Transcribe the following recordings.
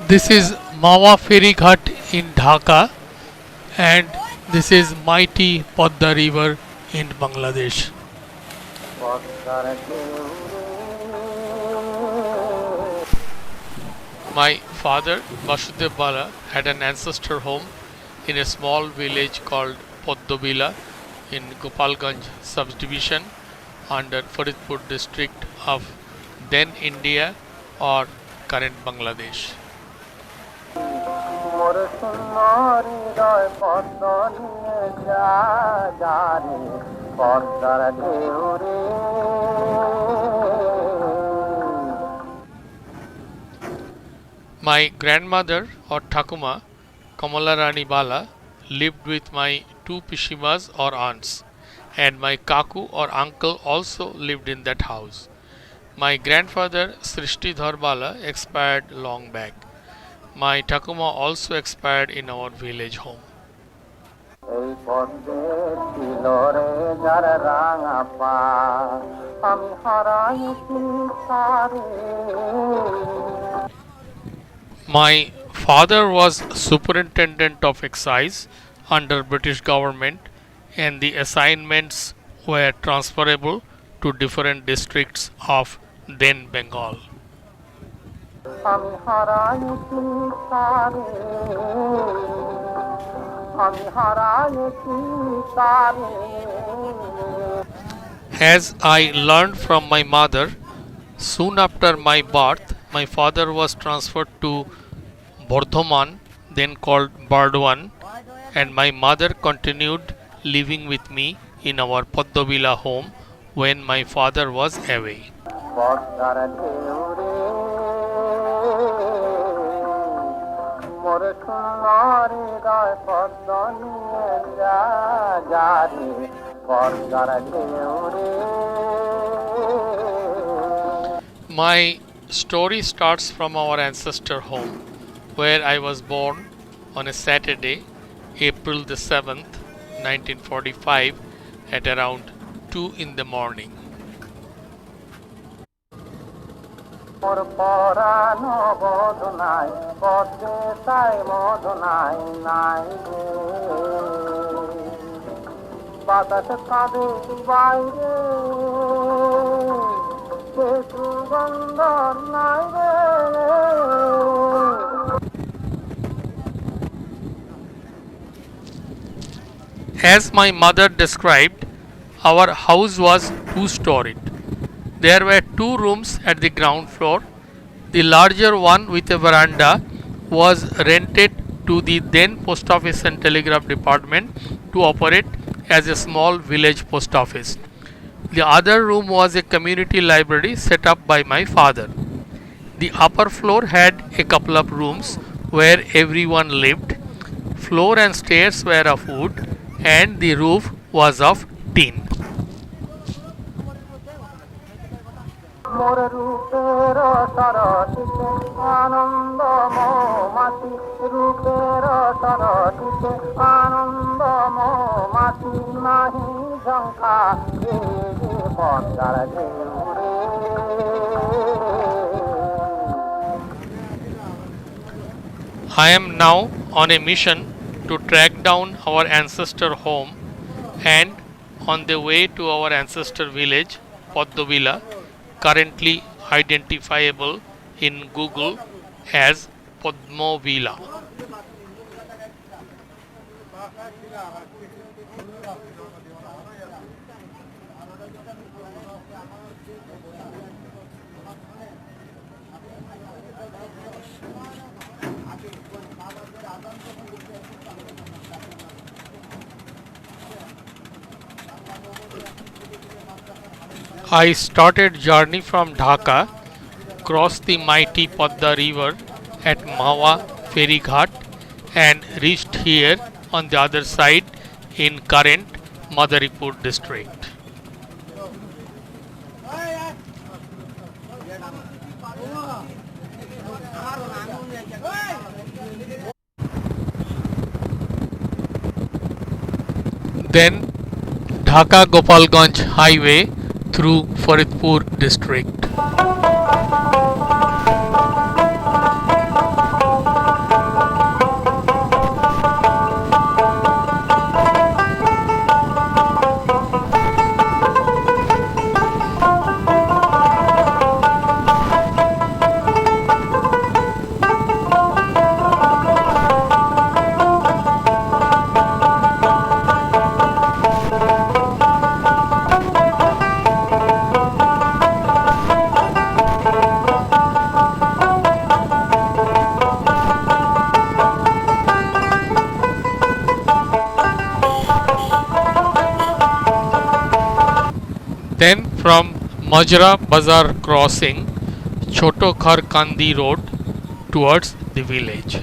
This is Mawa Ferry Ghat in Dhaka, and this is mighty Padda River in Bangladesh. My father, Vasudev Bala, had an ancestor home in a small village called Poddobila in Gopalganj subdivision under Faridpur district of then India or current Bangladesh. My grandmother or Thakuma, Kamala Rani Bala, lived with my two Pishimas or aunts, and my Kaku or uncle also lived in that house. My grandfather Srishtidhar Bala expired long back. My Takuma also expired in our village home. My father was superintendent of excise under British government, and the assignments were transferable to different districts of then Bengal. As I learned from my mother, soon after my birth, my father was transferred to Bardhaman, then called Bardwan, and my mother continued living with me in our Poddobila home when my father was away. My story starts from our ancestor home, where I was born on a Saturday, April the 7th, 1945, at around 2 in the morning. As my mother described, our house was two-storied. There were two rooms at the ground floor. The larger one with a veranda was rented to the then Post Office and Telegraph Department to operate as a small village post office. The other room was a community library set up by my father. The upper floor had a couple of rooms where everyone lived. Floor and stairs were of wood, and the roof was of tin. I am now on a mission to track down our ancestor home and on the way to our ancestor village, Poddobila, currently identifiable in Google as Podmovila. I started journey from Dhaka, crossed the mighty Padda river at Mawa Ferry Ghat, and reached here on the other side in current Madaripur district. Then Dhaka Gopalganj highway through Faridpur district. Majra Bazar crossing Choto Khar Kandi road towards the village.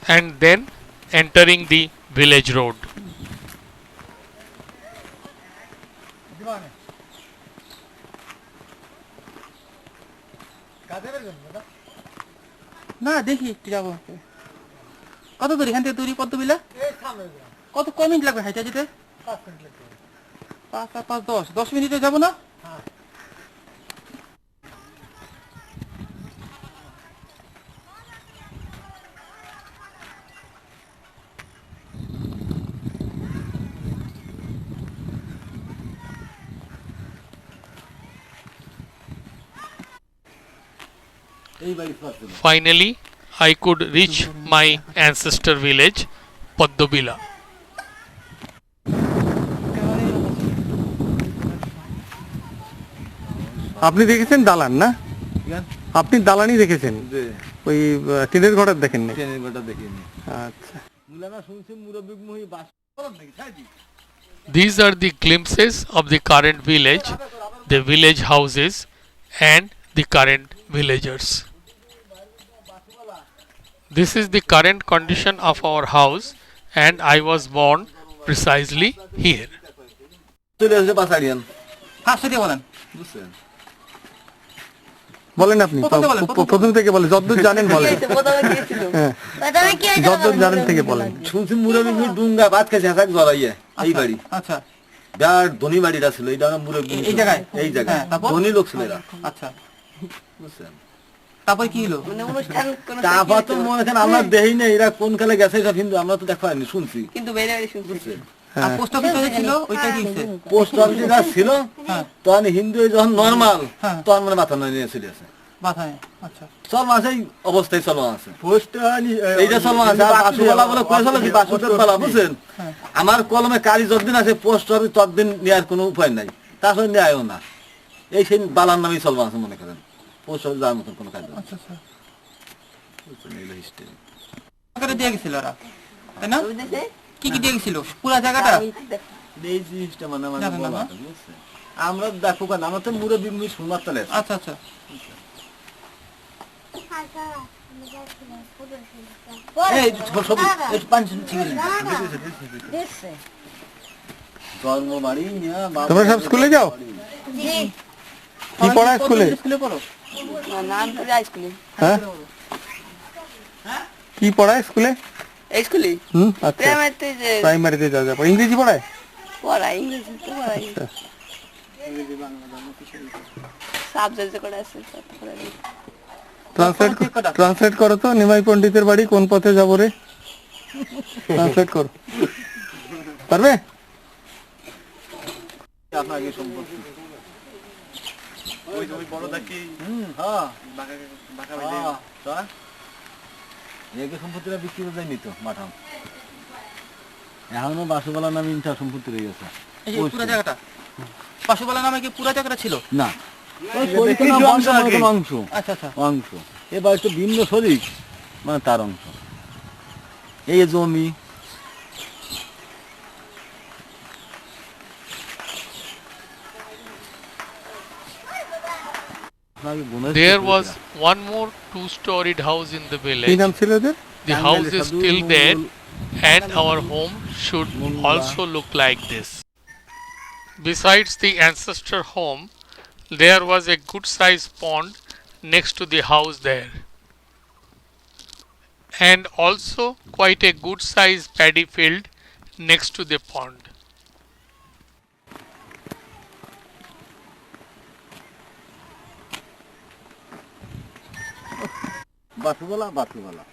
And then entering the village road. না দেখি একটু যাবো কত দূর এখান থেকে দূরি পদ্মবিলা কত কয় মিনিট লাগবে হাইটা যেতে 5 আর 5 10 মিনিটে যাবো না Finally, I could reach my ancestor village, Paddobila. আপনি দেখেছেন দালান না আপনি দালানই দেখেছেন ওই টিনের ঘরটা দেখেন না ট্রেনের গোটা দেখিনি আচ্ছা মুলানা শুনছি মুরব্বি মহি বাস করেন নাকি তাইজি These are the glimpses of the current village, the village houses, and the current villagers. This is the current condition of our house, and I was born precisely here. চলে আসে বাসাড়িয়ান হ্যাঁ সেটা বলেন বুঝছেন বলেন আপনি প্রথম থেকে বলেন যতদূর জানেন বলেন যতদূর জানেন থেকে বলেন শুনছি মুরব্বি মহি ডুঙ্গা ভাত খাইছে হাসাক জড়াইয়া এই বাড়ি আচ্ছা বিরাট ধনী বাড়িটা ছিল এটা মুরব্বি এই জায়গায় এই জায়গায় হ্যাঁ, তারপর? ধনী লোক ছিল এরা আচ্ছা বুঝছেন তারপর কি হলো তারপর তো মনে করেন আমরা দেই না এরা কোন কালে গেছে সব হিন্দু আমরা তো দেখা হয়নি শুনছি কিন্তু বাইরে বাইরে শুনছি বুঝছেন আর পোস্ট অফিস ছিল ওইটা কি হইছে পোস্ট অফিসে যা ছিল হ্যাঁ তখন হিন্দু যখন নরমাল হ্যাঁ। তখন মানে মাথা নিয়ে চলে আসে মাথায় আচ্ছা চল মাসে অবস্থায় চলো আছে এইটা চলো আছে আর বাসুবালা বলে কয়ে চলো কি বাসুদের পালা বুঝছেন আমার কলমে কালি যতদিন আছে পোস্ট অফিস ততদিন নেওয়ার কোনো উপায় নাই তাছাড়া নেয়ও না এই সেই বালার নামেই চলবো আছে মনে করেন পোস্ট অফিস যাওয়ার মতন কোনো কাজ নেই। আচ্ছা আচ্ছা বুঝছেন, এইগুলো history। করে দিয়ে গেছিল ওরা তাই না ওই দেশে কি কি দিয়ে গেছিল পুরো জায়গাটা এই জিনিসটা মানে মানে জানেন না, বলা না? আছে, বুঝছেন? আমরা দেখো কেন আমরা তো মুরব্বি মুই শুনবার তালে আছি। আচ্ছা আচ্ছা এই সব একটু পানি ছিগিয়ে জন্ম বাড়ি নিয়ে বাবা- তোমরা সব স্কুলে যাও কি পড়া স্কুলে স্কুলে পড়ো নাম তো যাই স্কুলে হ্যাঁ কি পড়ায় স্কুলে এই স্কুলে আচ্ছা প্রাইমারিতে যে প্রাইমারিতে যা যা ইংরেজি পড়ায় পড়াই ইংরেজি তো পড়াই আচ্ছা। সাবজেক্ট করে আছে তত করে দিই। ট্রান্সলেট করো তো নিমাই পণ্ডিতের বাড়ি কোন পথে যাবো রে ট্রান্সলেট করো পারবে আপনার আগে সম্পত্তি ওই ওই বড় দেখি হ্যাঁ বাঁকা হ্যাঁ, তা? একে সম্পত্তিটা বিক্রি করে যায়নি তো মাঠাম এখনো বাসুবালার নামে ইন্টার সম্পত্তি রয়ে গেছে এই যে পুরো জায়গাটা পাশুবালা নামে কি পুরো জায়গাটা ছিল না ওই শরীরটা না অংশ মতন অংশ আচ্ছা আচ্ছা অংশ এবার একটু ভিন্ন শরীর মানে তার অংশ এই জমি There was one more two-storied house in the কি village. নাম ছিল ওদের The house is still there, and our home should also look like this. Besides the ancestor home, there was a good-sized pond next to the house there, and also quite a good-sized paddy field next to the pond. বাসুবালা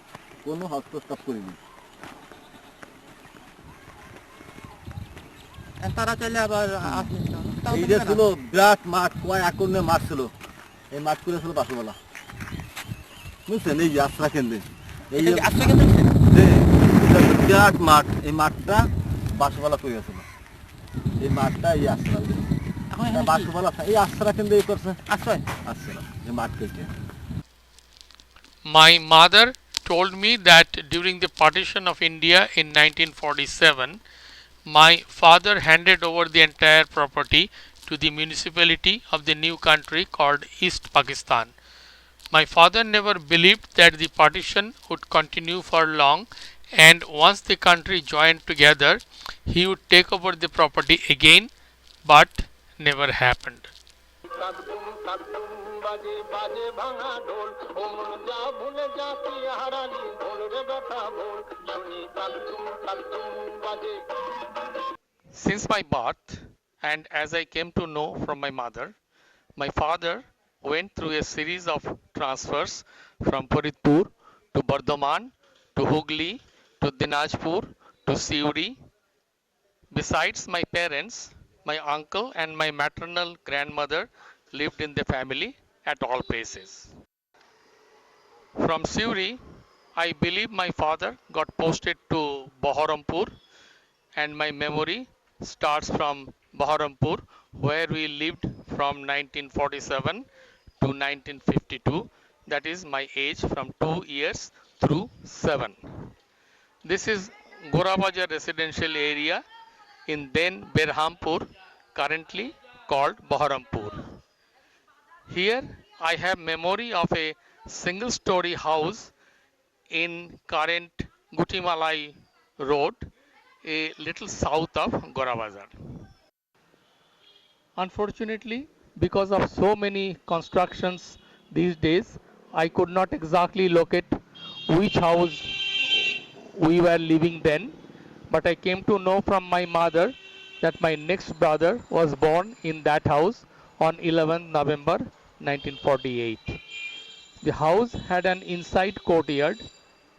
কোনো হস্তক্ষেপ করিনি। তারা চাইলে আবার আসবেন না। তাও এইটা তো ছিল বিরাট মাঠ, কয় একর নিয়ে মাঠ ছিল, এই মাঠ করে ছিল বাসুবালা, বুঝছেন? এই যে আশ্রা কেন্দ্রে এই যে আশ্রয় কেন্দ্র ছিল। এটা হচ্ছে বিরাট মাঠ, এই মাঠটা বাসুবালা করেছিল, এই মাঠটা এই আশ্রা এখন এখানে কি? বাসুবালা এই আশ্রা কেন্দ্রে এই করছে আশ্রয়। আশ্রা এই মাঠ কেটে। My mother told me that during the partition of India in 1947, my father handed over the entire property to the municipality of the new country called East Pakistan. My father never believed that the partition would continue for long, and once the country joined together, he would take over the property again, but never happened. Since my birth, and as I came to know from my mother, my father went through a series of transfers from Faridpur to Bardhaman to Hooghly to Dinajpur to Siuri. Besides my parents, my uncle and my maternal grandmother lived in the family at all places. From Siuri, I believe my father got posted to Baharampur, and my memory starts from Baharampur, where we lived from 1947 to 1952. That is my age from 2 years through 7. This is Gorabajar residential area in then Berhampur, currently called Baharampur. Here I have memory of a single story house in current Gutimalai Road, a little south of Gorabajar. Unfortunately, because of so many constructions these days, I could not exactly locate which house we were living then, but I came to know from my mother that my next brother was born in that house on 11th November 1948. The house had an inside courtyard,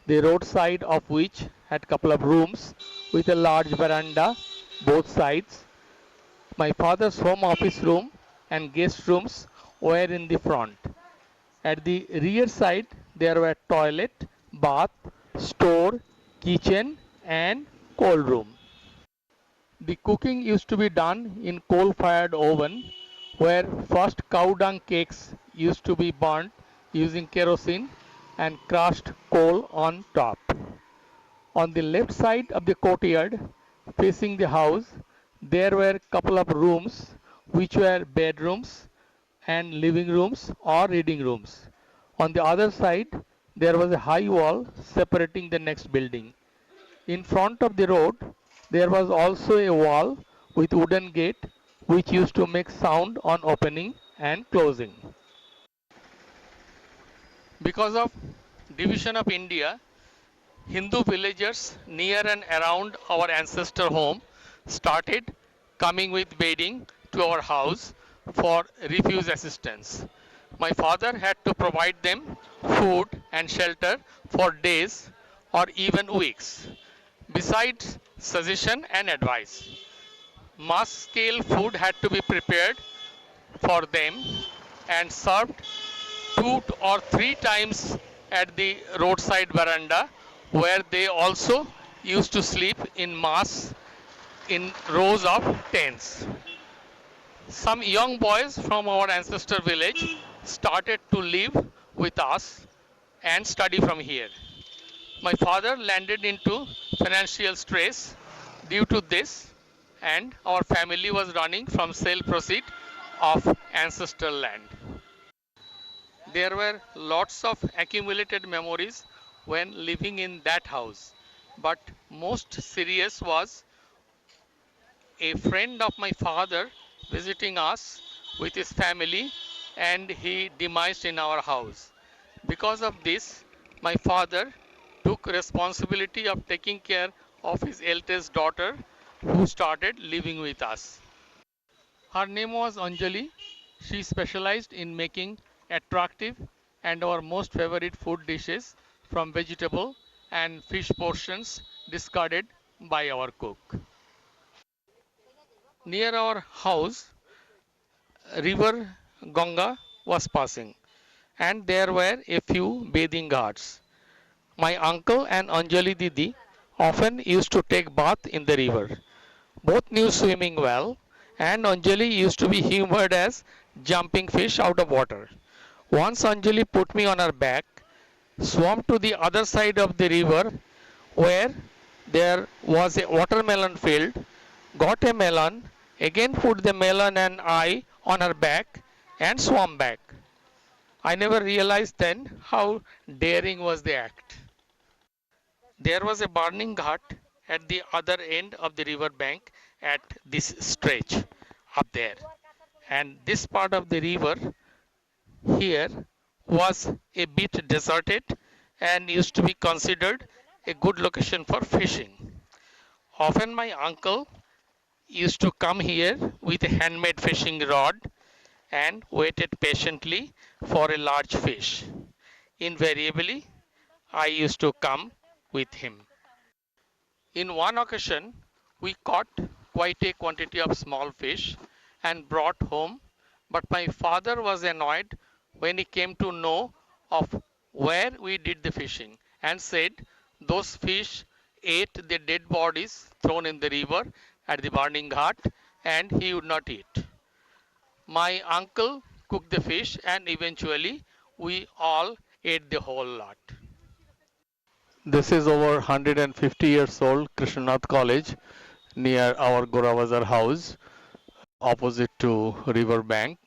the roadside of which had couple of rooms with a large veranda both sides. My father's home office room and guest rooms were in the front. At the rear side there were toilet, bath, store, kitchen and coal room. The cooking used to be done in coal-fired oven, where first cow dung cakes used to be burnt using kerosene and crushed coal on top. On the left side of the courtyard, facing the house, there were couple of rooms which were bedrooms and living rooms or reading rooms. On the other side, there was a high wall separating the next building. In front of the road, there was also a wall with wooden gate which used to make sound on opening and closing. Because of division of India, Hindu villagers near and around our ancestor home started coming with bedding to our house for refuse assistance. My father had to provide them food and shelter for days or even weeks, besides suggestion and advice. Mass scale food had to be prepared for them and served 2 or 3 times at the roadside veranda, where they also used to sleep in mass in rows of tents. Some young boys from our ancestor village started to live with us and study from here. My father landed into financial stress due to this, and our family was running from sale proceed of ancestral land. There were lots of accumulated memories when living in that house, but most serious was a friend of my father visiting us with his family, and he demised in our house. Because of this, my father took responsibility of taking care of his eldest daughter, who started living with us. Her name was Anjali. She specialized in making attractive and our most favorite food dishes from vegetable and fish portions discarded by our cook. Near our house, river Ganga was passing, and there were a few bathing ghats. My uncle and Anjali Didi often used to take bath in the river. Both knew swimming well, and Anjali used to be humored as jumping fish out of water. Once Anjali put me on her back, swam to the other side of the river where there was a watermelon field, got a melon, again put the melon and I on her back, and swam back. I never realized then how daring was the act. There was a burning ghat at the other end of the river bank at this stretch up there. And this part of the river here was a bit deserted and used to be considered a good location for fishing. Often my uncle used to come here with a handmade fishing rod and waited patiently for a large fish. Invariably, I used to come with him. In one occasion, we caught quite a quantity of small fish and brought home, but my father was annoyed when he came to know of where we did the fishing and said those fish ate the dead bodies thrown in the river at the burning ghat and he would not eat. My uncle cooked the fish and eventually we all ate the whole lot. This is over 150 years old Krishnanath College near our Goravazar house opposite to river bank.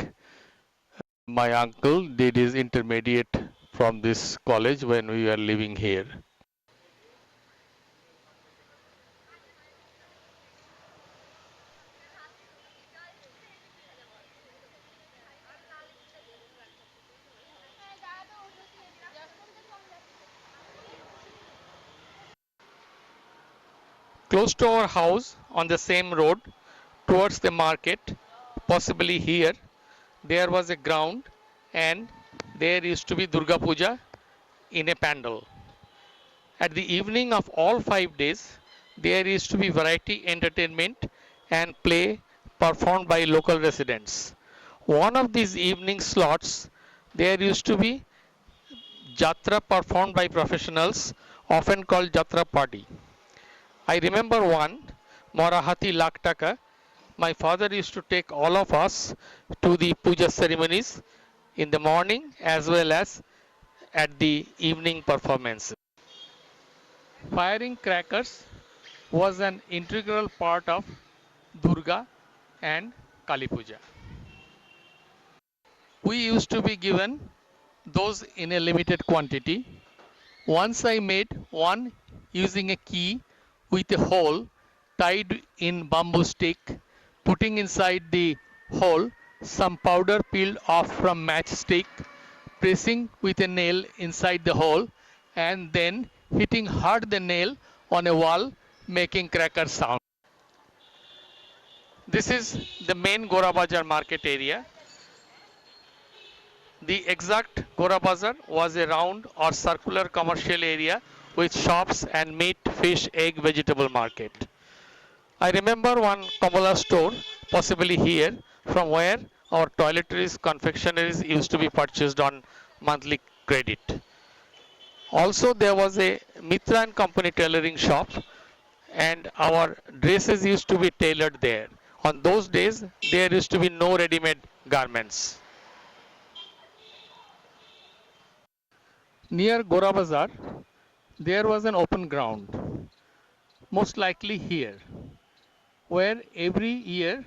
My uncle did his intermediate from this college when we were living here. Close to our house on the same road towards the market, possibly here, there was a ground and there used to be Durga Puja in a pandal. At the evening of all 5 days, there used to be variety entertainment and play performed by local residents. One of these evening slots, there used to be Jatra performed by professionals, often called Jatra party. I remember one, Morahati Laktaka. My father used to take all of us to the puja ceremonies in the morning as well as at the evening performance. Firing crackers was an integral part of Durga and Kali Puja. We used to be given those in a limited quantity. Once I made one using a key with a hole tied in bamboo stick, putting inside the hole some powder peeled off from matchstick, pressing with a nail inside the hole, and then hitting hard the nail on a wall, making cracker sound. This is the main Gora Bazar market area. The exact Gora Bazar was a round or circular commercial area with shops and meat, fish, egg, vegetable market. I remember one Kamala store, possibly here, from where our toiletries, confectionaries used to be purchased on monthly credit. Also, there was a Mitra and Company tailoring shop, and our dresses used to be tailored there. On those days, there used to be no ready-made garments. Near Gora Bazar, there was an open ground, most likely here, where every year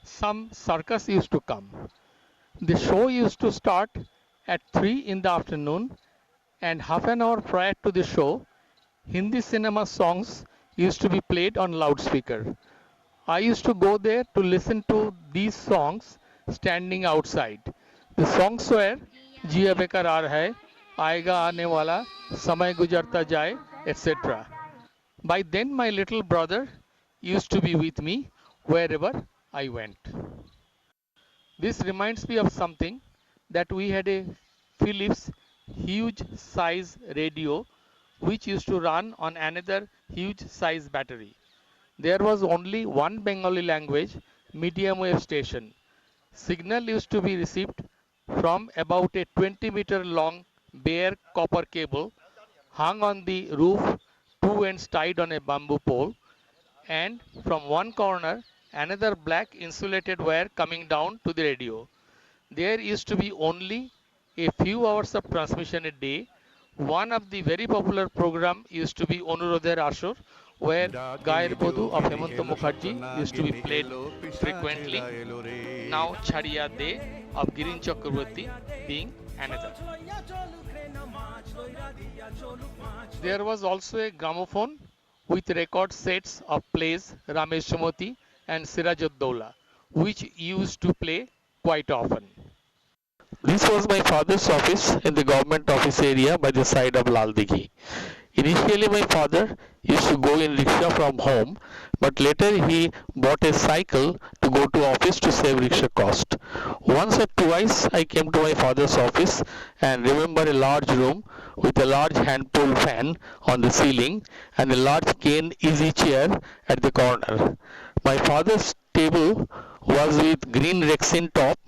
some circus used to come. The show used to start at 3 in the afternoon, and half an hour prior to the show, Hindi cinema songs used to be played on loudspeaker. I used to go there to listen to these songs standing outside. The songs were Jiya Bekarar Hai, Aega Aane Wala, Samay Gujarta Jaye, etc. By then, my little brother used to be with me wherever I went. This reminds me of something that we had a Philips huge size radio which used to run on another huge size battery. There was only one Bengali language medium wave station. Signal used to be received from about a 20-meter long bare copper cable hung on the roof, two ends tied on a bamboo pole, and from one corner another black insulated wire coming down to the radio. There used to be only a few hours of transmission a day. One of the very popular program used to be Onurodher Ashur, where Gayer Bodu of Hemanta Mukherjee used to be played frequently. Now Chhadiya De of Girin Chakraborty being another. There was also a gramophone with record sets of plays Ramesh Sumati and Sirajuddaula, which used to play quite often. This was my father's office in the government office area by the side of Lal Dighi. Initially my father used to go in rickshaw from home, but later he bought a cycle to go to office to save rickshaw cost. Once or twice I came to my father's office and remember a large room with a large hand pull fan on the ceiling and a large cane easy chair at the corner. My father's table was with green Rexin top,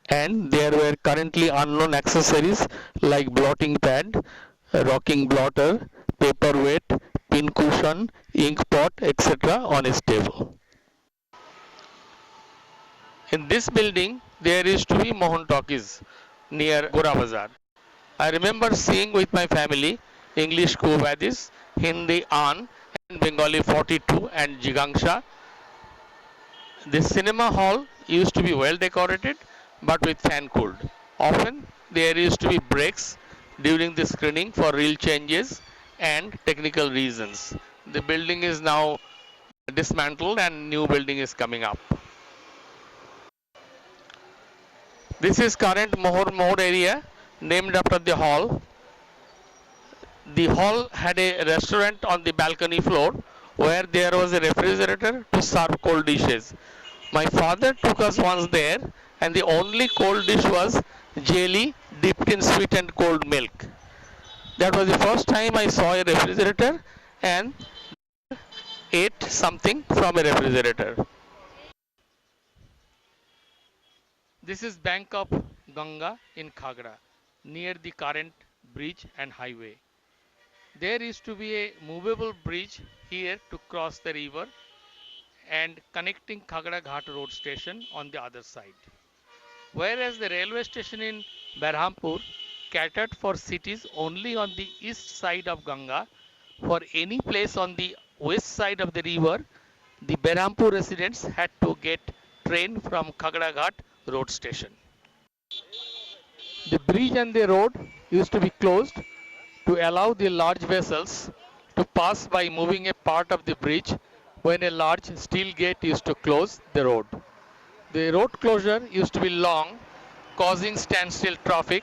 and there were currently unknown accessories like blotting pad, rocking blotter, paperweight, pin cushion, ink pot, etc. on his table. In this building, there used to be Mohan Talkies near Gora Bazar. I remember seeing with my family English Kovadis, Hindi An, and Bengali 42 and Jigangsha. The cinema hall used to be well decorated but with fan cooled. Often there used to be breaks during the screening for reel changes and technical reasons. The building is now dismantled and new building is coming up. This is current Mohor Mohor area named after the hall. The hall had a restaurant on the balcony floor where there was a refrigerator to serve cold dishes. My father took us once there and the only cold dish was jelly dipped in sweet and cold milk. That was the first time I saw a refrigerator and ate something from a refrigerator. This is bank of Ganga in Khagra, near the current bridge and highway. There used to be a movable bridge here to cross the river and connecting Khagra Ghat road station on the other side. Whereas the railway station in Berhampur catered for cities only on the east side of Ganga, for any place on the west side of the river, the Berhampur residents had to get train from Khagra Ghat road station. The bridge and the road used to be closed to allow the large vessels to pass by moving a part of the bridge when a large steel gate used to close the road. The road closure used to be long, causing standstill traffic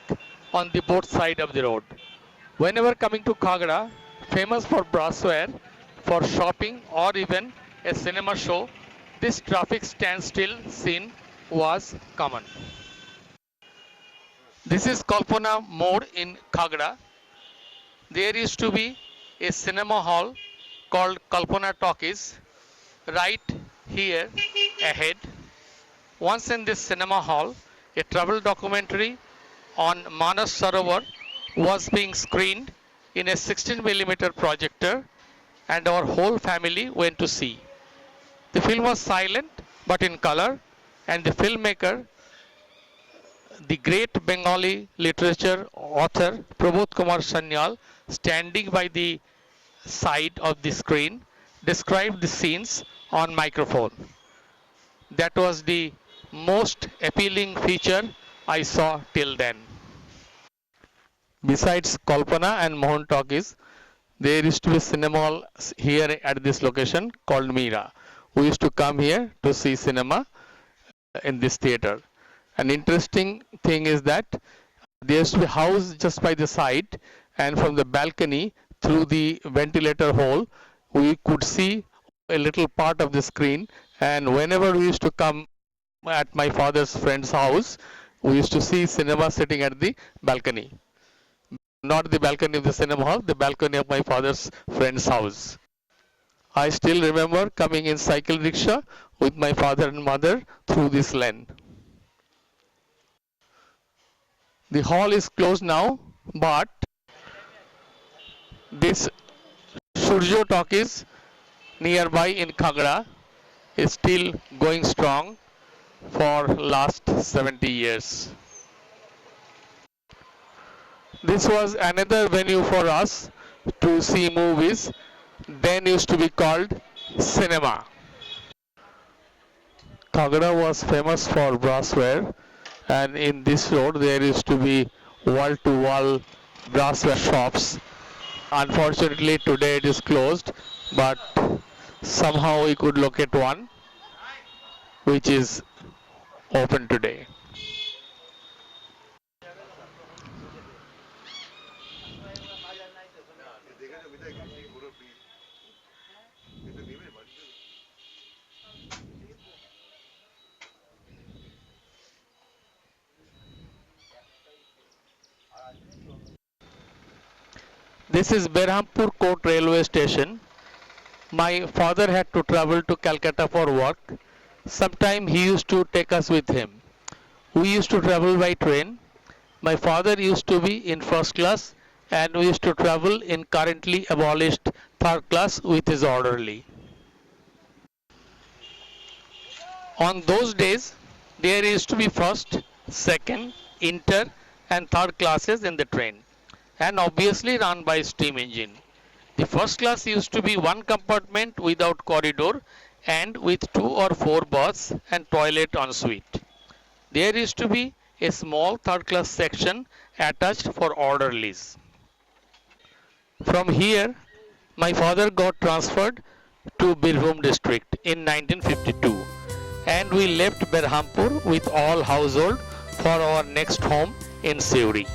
on the both sides of the road. Whenever coming to Khagra, famous for brassware, for shopping or even a cinema show, this traffic standstill scene was common. This is Kalpana Mode in Khagra. There used to be a cinema hall called Kalpana Talkies right here ahead. Once in this cinema hall, a travel documentary on Manas Sarovar was being screened in a 16mm projector and our whole family went to see. The film was silent but in color, and the filmmaker, the great Bengali literature author Prabodh Kumar Sanyal, standing by the side of the screen, described the scenes on microphone. That was the most appealing feature I saw till then. Besides Kalpana and Mohan Talkies, there used to be a cinema hall here at this location called Meera. We used to come here to see cinema in this theater. An interesting thing is that there used to be a house just by the side, and from the balcony through the ventilator hole we could see a little part of the screen, and whenever we used to come at my father's friend's house, We used to see cinema sitting at the balcony. Not the balcony of the cinema hall, the balcony of my father's friend's house. I still remember coming in cycle rickshaw with my father and mother through this lane. The hall is closed now, but this Surjo Talkies nearby in Khagra is still going strong for last 70 years. This was another venue for us to see movies, then used to be called cinema. Khagra was famous for brassware, and in this road there used to be wall-to-wall brassware shops. Unfortunately today it is closed, but somehow we could locate one which is open today. This is Berhampur Court railway station. My father had to travel to Calcutta for work. Sometime he used to take us with him. We used to travel by train. My father used to be in first class and we used to travel in currently abolished third class with his orderly. On those days, there used to be first, second, inter and third classes in the train, and obviously run by steam engine. The first class used to be one compartment without corridor and with 2 or 4 berths and toilet en suite. There used to be a small third class section attached for orderlies. From here, my father got transferred to Birbhum district in 1952, and we left Berhampur with all household for our next home in Sewri.